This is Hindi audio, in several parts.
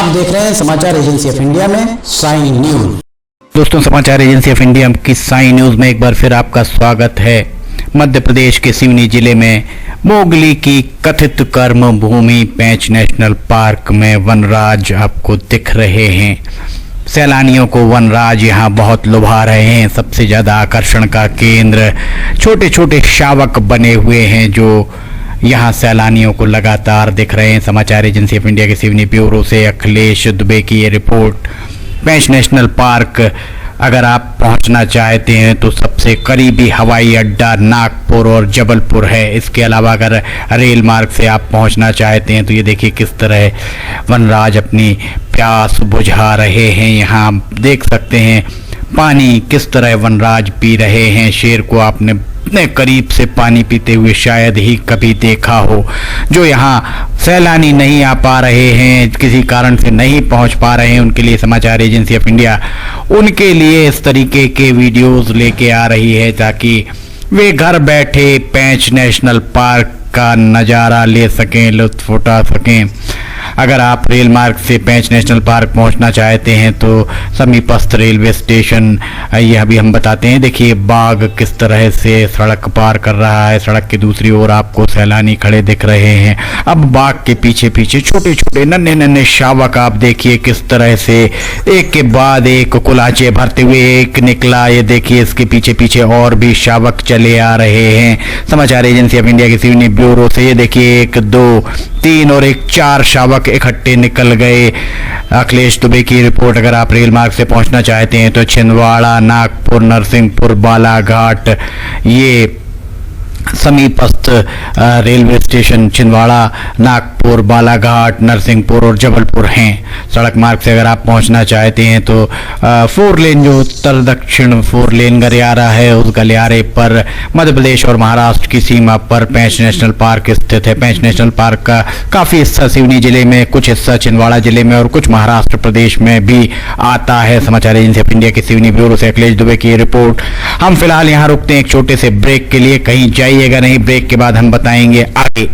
आप देख रहे हैं समाचार एजेंसी ऑफ इंडिया में साइन न्यूज। दोस्तों, समाचार एजेंसी ऑफ इंडिया की साइन न्यूज में एक बार फिर आपका स्वागत है। मध्य प्रदेश के सिवनी जिले में मोगली की कथित कर्म भूमि पेंच नेशनल पार्क में वनराज आपको दिख रहे हैं। सैलानियों को वनराज यहाँ बहुत लुभा रहे हैं। सबसे ज्यादा आकर्षण का केंद्र छोटे छोटे शावक बने हुए हैं जो यहाँ सैलानियों को लगातार दिख रहे हैं। समाचार एजेंसी ऑफ इंडिया के सिवनी ब्यूरो से अखिलेश दुबे की ये रिपोर्ट। पेंच नेशनल पार्क अगर आप पहुंचना चाहते हैं तो सबसे करीबी हवाई अड्डा नागपुर और जबलपुर है। इसके अलावा अगर रेल मार्ग से आप पहुंचना चाहते हैं तो ये देखिए किस तरह वनराज अपनी प्यास बुझा रहे हैं। यहाँ देख सकते हैं पानी किस तरह वनराज पी रहे हैं। शेर को आपने इतने करीब से पानी पीते हुए शायद ही कभी देखा हो। जो यहाँ सैलानी नहीं आ पा रहे हैं, किसी कारण से नहीं पहुंच पा रहे हैं, उनके लिए समाचार एजेंसी ऑफ इंडिया उनके लिए इस तरीके के वीडियोस लेके आ रही है ताकि वे घर बैठे पेंच नेशनल पार्क का नज़ारा ले सकें, लुत्फ उठा सकें। अगर आप रेल मार्ग से पेंच नेशनल पार्क पहुंचना चाहते हैं तो समीपस्थ रेलवे स्टेशन ये अभी हम बताते हैं। देखिए बाघ किस तरह से सड़क पार कर रहा है। सड़क के दूसरी ओर आपको सैलानी खड़े दिख रहे हैं। अब बाघ के पीछे पीछे छोटे छोटे नन्हे नन्हे शावक आप देखिए किस तरह से एक के बाद एक कुलाचे भरते हुए एक निकला। ये देखिए इसके पीछे पीछे और भी शावक चले आ रहे हैं। समाचार एजेंसी ऑफ इंडिया की सिवनी ब्यूरो से ये देखिए 1, 2, 3 और 4 शावक इकट्ठे निकल गए। अखिलेश दुबे की रिपोर्ट। अगर आप रेल मार्ग से पहुंचना चाहते हैं तो छिंदवाड़ा, नागपुर, नरसिंहपुर, बालाघाट ये समीपस्थ रेलवे स्टेशन छिंदवाड़ा, नागपुर, बालाघाट, नरसिंहपुर और जबलपुर हैं। सड़क मार्ग से अगर आप पहुंचना चाहते हैं तो 4 लेन जो उत्तर दक्षिण 4 लेन गलियारा है उस गलियारे पर मध्य प्रदेश और महाराष्ट्र की सीमा पर पेंच नेशनल पार्क स्थित है। पेंच नेशनल पार्क का काफ़ी हिस्सा सिवनी जिले में, कुछ हिस्सा छिंदवाड़ा जिले में और कुछ महाराष्ट्र प्रदेश में भी आता है। समाचार एजेंसी ऑफ इंडिया के सिवनी ब्यूरो से अखिलेश दुबे की रिपोर्ट। हम फिलहाल यहाँ रुकते हैं एक छोटे से ब्रेक के लिए। कहीं जाइएगा नहीं, ब्रेक के बाद हम बताएंगे आगे।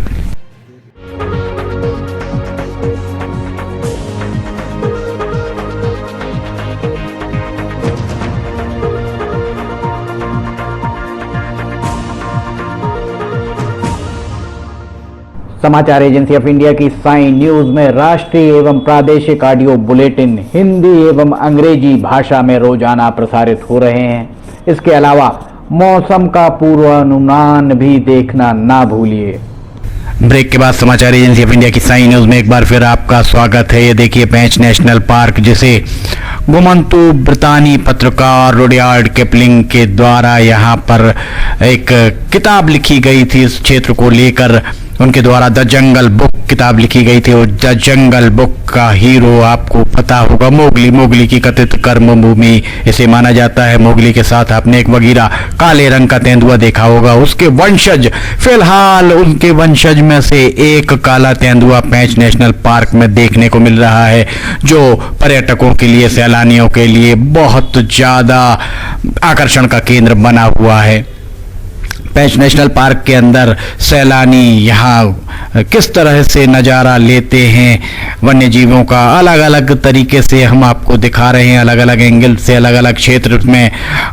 समाचार एजेंसी ऑफ इंडिया की साइन न्यूज में राष्ट्रीय एवं प्रादेशिक ऑडियो बुलेटिन हिंदी एवं अंग्रेजी भाषा में रोजाना प्रसारित हो रहे हैं। इसके अलावा मौसम का पूर्वानुमान भी देखना ना भूलिए। ब्रेक के बाद समाचार एजेंसी ऑफ इंडिया की साइन न्यूज में एक बार फिर आपका स्वागत है। ये देखिए पेंच नेशनल पार्क जिसे गुमंतु ब्रितानी पत्रकार रुडयार्ड किपलिंग के द्वारा यहाँ पर एक किताब लिखी गई थी इस क्षेत्र को लेकर। उनके द्वारा द जंगल बुक किताब लिखी गई थी और द जंगल बुक का हीरो आपको पता होगा मोगली। मोगली की कथित कर्म भूमि इसे माना जाता है। मोगली के साथ आपने एक वगीरा काले रंग का तेंदुआ देखा होगा। उसके वंशज, फिलहाल उनके वंशज में से एक काला तेंदुआ पेंच नेशनल पार्क में देखने को मिल रहा है जो पर्यटकों के लिए, सैलानियों के लिए बहुत ज्यादा आकर्षण का केंद्र बना हुआ है। पेंच नेशनल पार्क के अंदर सैलानी यहाँ किस तरह से नज़ारा लेते हैं वन्य जीवों का, अलग अलग तरीके से हम आपको दिखा रहे हैं। अलग अलग एंगल से अलग अलग क्षेत्र में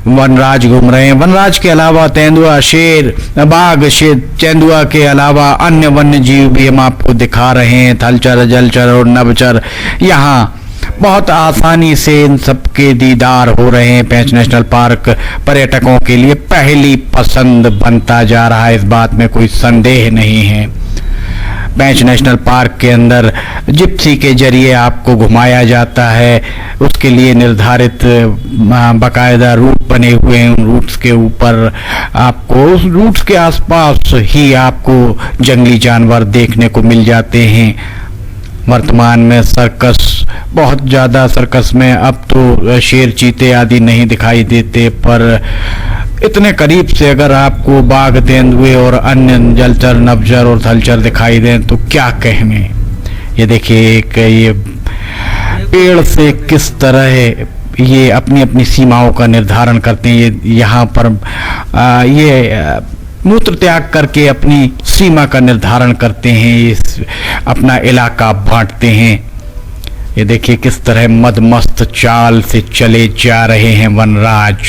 वनराज घूम रहे हैं। वनराज के अलावा तेंदुआ, शेर, बाघ, शेर, तेंदुआ के अलावा अन्य वन्य जीव भी हम आपको दिखा रहे हैं। थलचर, जलचर और नभचर यहाँ बहुत आसानी से इन सबके दीदार हो रहे हैं। पेंच नेशनल पार्क पर्यटकों के लिए पहली पसंद बनता जा रहा है, इस बात में कोई संदेह नहीं है। पेंच नेशनल पार्क के अंदर जिप्सी के जरिए आपको घुमाया जाता है। उसके लिए निर्धारित बाकायदा रूट बने हुए हैं। उन रूट्स के ऊपर आपको, उस रूट्स के आसपास ही आपको जंगली जानवर देखने को मिल जाते हैं। वर्तमान में सर्कस, बहुत ज़्यादा सर्कस में अब तो शेर, चीते आदि नहीं दिखाई देते, पर इतने करीब से अगर आपको बाघ, तेंदुए और अन्य जलचर, नभचर और थलचर दिखाई दें तो क्या कहने। ये देखिए एक ये पेड़ से किस तरह ये अपनी अपनी सीमाओं का निर्धारण करते हैं। ये यहाँ पर ये मूत्र त्याग करके अपनी सीमा का निर्धारण करते हैं, अपना इलाका बांटते हैं। ये देखिए किस तरह मदमस्त चाल से चले जा रहे हैं वनराज।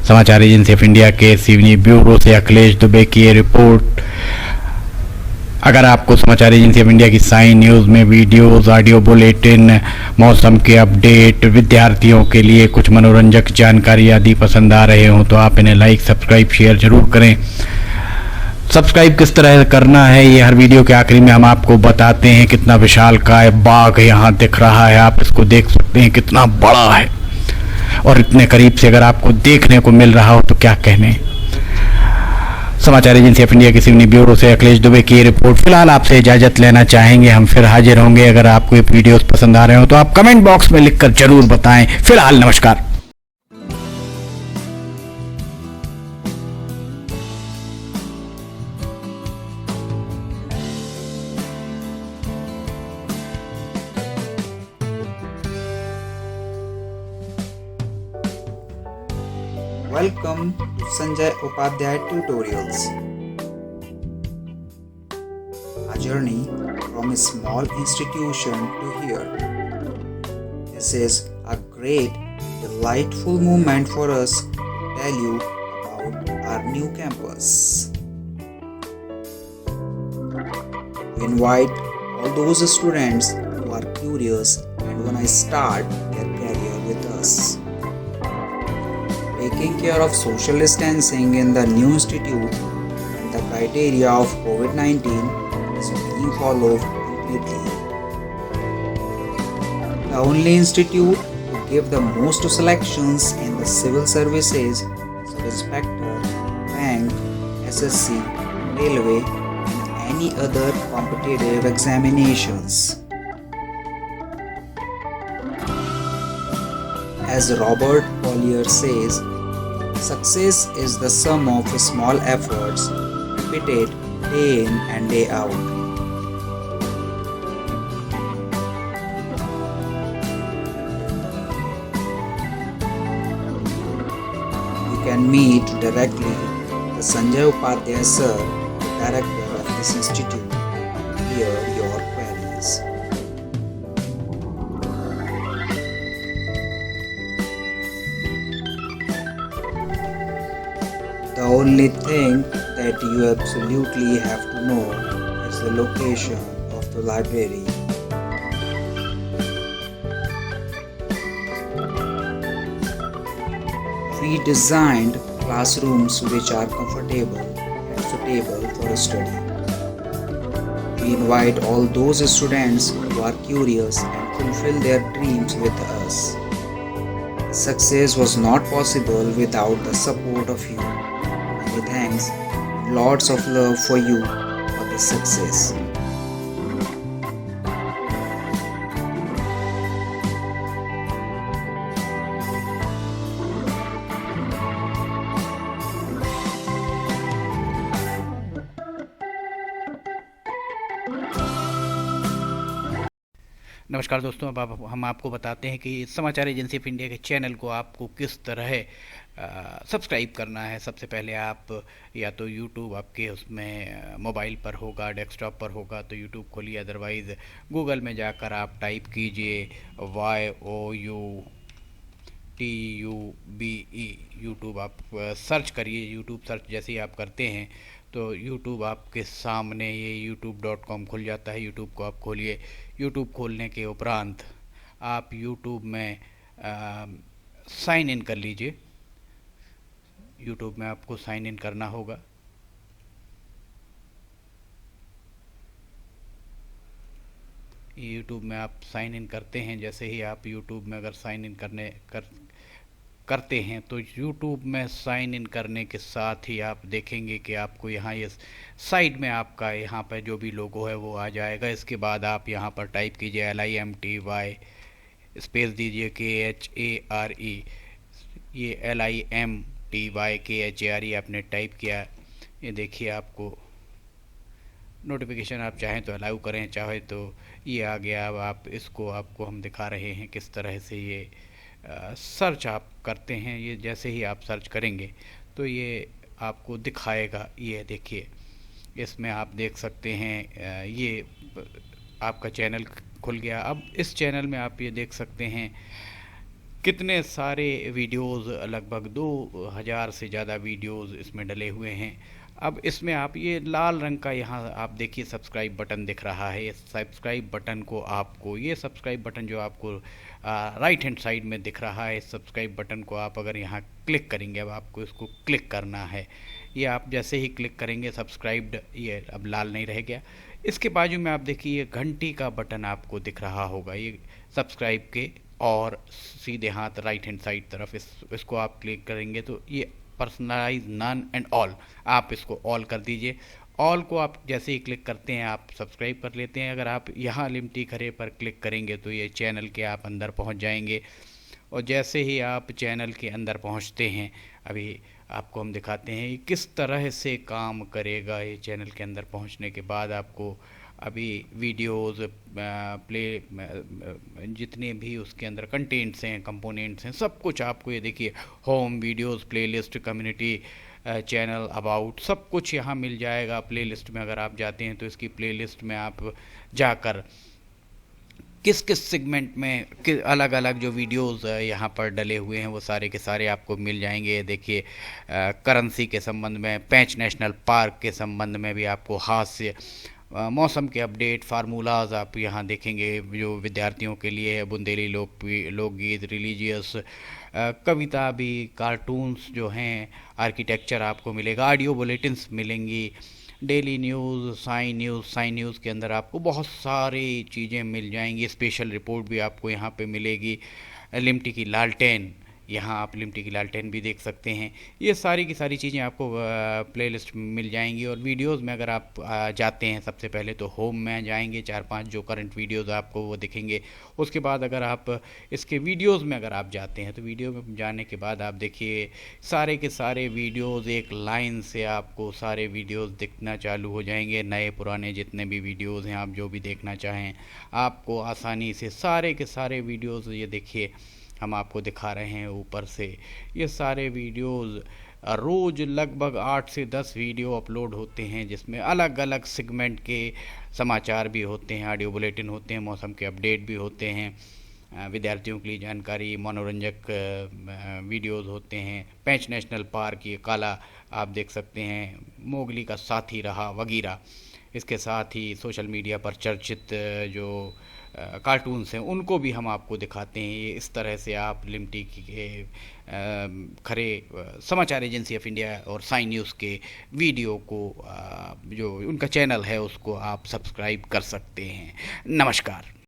समाचार एजेंसी ऑफ इंडिया के सिवनी ब्यूरो से अखिलेश दुबे की ये रिपोर्ट। अगर आपको समाचार एजेंसी ऑफ इंडिया की साइन न्यूज़ में वीडियोस, ऑडियो बुलेटिन, मौसम के अपडेट, विद्यार्थियों के लिए कुछ मनोरंजक जानकारी आदि पसंद आ रहे हों तो आप इन्हें लाइक, सब्सक्राइब, शेयर जरूर करें। सब्सक्राइब किस तरह करना है ये हर वीडियो के आखिरी में हम आपको बताते हैं। कितना विशालकाय बाग यहाँ दिख रहा है, आप इसको देख सकते हैं, कितना बड़ा है और इतने करीब से अगर आपको देखने को मिल रहा हो तो क्या कहने। समाचार एजेंसी ऑफ इंडिया के सिवनी ब्यूरो से अखिलेश दुबे की ये रिपोर्ट। फिलहाल आपसे इजाजत लेना चाहेंगे, हम फिर हाजिर होंगे। अगर आपको ये वीडियोस पसंद आ रहे हो तो आप कमेंट बॉक्स में लिखकर जरूर बताएं। फिलहाल नमस्कार। Welcome to Sanjay Upadhyay Tutorials. A journey from a small institution to here. This is a great, delightful moment for us to tell you about our new campus. We invite all those students who are curious and want to start their career with us. Taking care of social distancing in the new institute and the criteria of COVID-19 is being followed completely. The only institute to give the most selections in the civil services, sub-inspector, bank, SSC, railway and any other competitive examinations. As Robert Collier says, success is the sum of small efforts repeated day in and day out. You can meet directly the Sanjay Upadhyay sir, the director of this institute, to clear your queries. The only thing that you absolutely have to know is the location of the library. We designed classrooms which are comfortable and suitable for study. We invite all those students who are curious and fulfill their dreams with us. Success was not possible without the support of you. Many thanks and lots of love for you for this success. नमस्कार दोस्तों, अब हम आपको बताते हैं कि समाचार एजेंसी ऑफ इंडिया के चैनल को आपको किस तरह सब्सक्राइब करना है। सबसे पहले आप या तो यूट्यूब आपके उसमें मोबाइल पर होगा, डेस्कटॉप पर होगा तो यूट्यूब खोलिए, अदरवाइज़ गूगल में जाकर आप टाइप कीजिए YOUTUBE यूट्यूब। आप सर्च करिए। यूट्यूब सर्च जैसे ही आप करते हैं तो यूट्यूब आपके सामने ये youtube.com खुल जाता है। यूट्यूब को आप खोलिए। यूट्यूब खोलने के उपरांत आप यूट्यूब में साइन इन कर लीजिए। यूट्यूब में आपको साइन इन करना होगा। यूट्यूब में आप साइन इन करते हैं, जैसे ही आप यूट्यूब में अगर साइन इन करते हैं तो यूट्यूब में साइन इन करने के साथ ही आप देखेंगे कि आपको यहाँ ये साइड में आपका यहाँ पर जो भी लोगो है वो आ जाएगा। इसके बाद आप यहाँ पर टाइप कीजिए LIMTY, स्पेस दीजिए KHARE, ये LIMTY KHARE आपने टाइप किया। ये देखिए आपको नोटिफिकेशन आप चाहें तो अलाउ करें, चाहे तो ये आ गया। अब आप इसको आपको हम दिखा रहे हैं किस तरह से ये सर्च आप करते हैं। ये जैसे ही आप सर्च करेंगे तो ये आपको दिखाएगा। ये देखिए, इसमें आप देख सकते हैं ये आपका चैनल खुल गया। अब इस चैनल में आप ये देख सकते हैं कितने सारे वीडियोस, लगभग 2000 से ज़्यादा वीडियोस इसमें डले हुए हैं। अब इसमें आप ये लाल रंग का यहाँ आप देखिए सब्सक्राइब बटन दिख रहा है। इस सब्सक्राइब बटन को आपको, ये सब्सक्राइब बटन जो आपको राइट हैंड साइड में दिख रहा है, इस सब्सक्राइब बटन को आप अगर यहाँ क्लिक करेंगे, अब आपको इसको क्लिक करना है। ये आप जैसे ही क्लिक करेंगे सब्सक्राइब्ड, ये अब लाल नहीं रह गया। इसके बाजू में आप देखिए ये घंटी का बटन आपको दिख रहा होगा, ये सब्सक्राइब के और सीधे हाथ राइट हैंड साइड तरफ इसको आप क्लिक करेंगे तो ये पर्सनलाइज, नन एंड ऑल, आप इसको ऑल कर दीजिए। ऑल को आप जैसे ही क्लिक करते हैं आप सब्सक्राइब कर लेते हैं। अगर आप यहाँ लिमटी खरे पर क्लिक करेंगे तो ये चैनल के आप अंदर पहुँच जाएंगे। और जैसे ही आप चैनल के अंदर पहुँचते हैं, अभी आपको हम दिखाते हैं किस तरह से काम करेगा ये चैनल के अंदर पहुँचने के बाद। आपको अभी वीडियोस प्ले जितने भी उसके अंदर कंटेंट्स हैं, कंपोनेंट्स हैं, सब कुछ आपको ये देखिए home, videos, playlist, community, channel, about, सब कुछ यहाँ मिल जाएगा। प्लेलिस्ट में अगर आप जाते हैं तो इसकी प्लेलिस्ट में आप जाकर किस किस सेगमेंट में अलग अलग जो वीडियोस यहाँ पर डले हुए हैं वो सारे के सारे आपको मिल जाएंगे। देखिए करेंसी के संबंध में, पेंच नेशनल पार्क के संबंध में भी आपको, हास्य, मौसम के अपडेट, फार्मूलाज आप यहाँ देखेंगे जो विद्यार्थियों के लिए है, बुंदेली लोकगीत, रिलीजियस, कविता भी, कार्टून्स जो हैं, आर्किटेक्चर आपको मिलेगा, ऑडियो बुलेटिन्स मिलेंगी, डेली न्यूज़, साइन न्यूज़ के अंदर आपको बहुत सारी चीज़ें मिल जाएंगी। स्पेशल रिपोर्ट भी आपको यहाँ पे मिलेगी। लिमटी की लालटेन, यहाँ आप लिमटी की लालटेन भी देख सकते हैं। ये सारी की सारी चीज़ें आपको प्लेलिस्ट में मिल जाएंगी। और वीडियोस में अगर आप जाते हैं, सबसे पहले तो होम में जाएंगे, 4-5 जो करंट वीडियोस आपको वो दिखेंगे। उसके बाद अगर आप इसके वीडियोस में अगर आप जाते हैं तो वीडियो में जाने के बाद आप देखिए सारे के सारे वीडियोस एक लाइन से आपको सारे वीडियोस दिखना चालू हो जाएंगे। नए पुराने जितने भी वीडियोस हैं, आप जो भी देखना चाहें आपको आसानी से सारे के सारे वीडियोस, ये देखिए हम आपको दिखा रहे हैं ऊपर से, ये सारे वीडियोस रोज़ लगभग 8 से 10 वीडियो अपलोड होते हैं, जिसमें अलग अलग सेगमेंट के समाचार भी होते हैं, ऑडियो बुलेटिन होते हैं, मौसम के अपडेट भी होते हैं, विद्यार्थियों के लिए जानकारी, मनोरंजक वीडियोस होते हैं, पेंच नेशनल पार्क, ये काला आप देख सकते हैं, मोगली का साथी रहा वगैरह। इसके साथ ही सोशल मीडिया पर चर्चित जो कार्टून्स हैं उनको भी हम आपको दिखाते हैं। ये इस तरह से आप लिमटी के खरे समाचार एजेंसी ऑफ इंडिया और साइन न्यूज़ के वीडियो को जो उनका चैनल है उसको आप सब्सक्राइब कर सकते हैं। नमस्कार।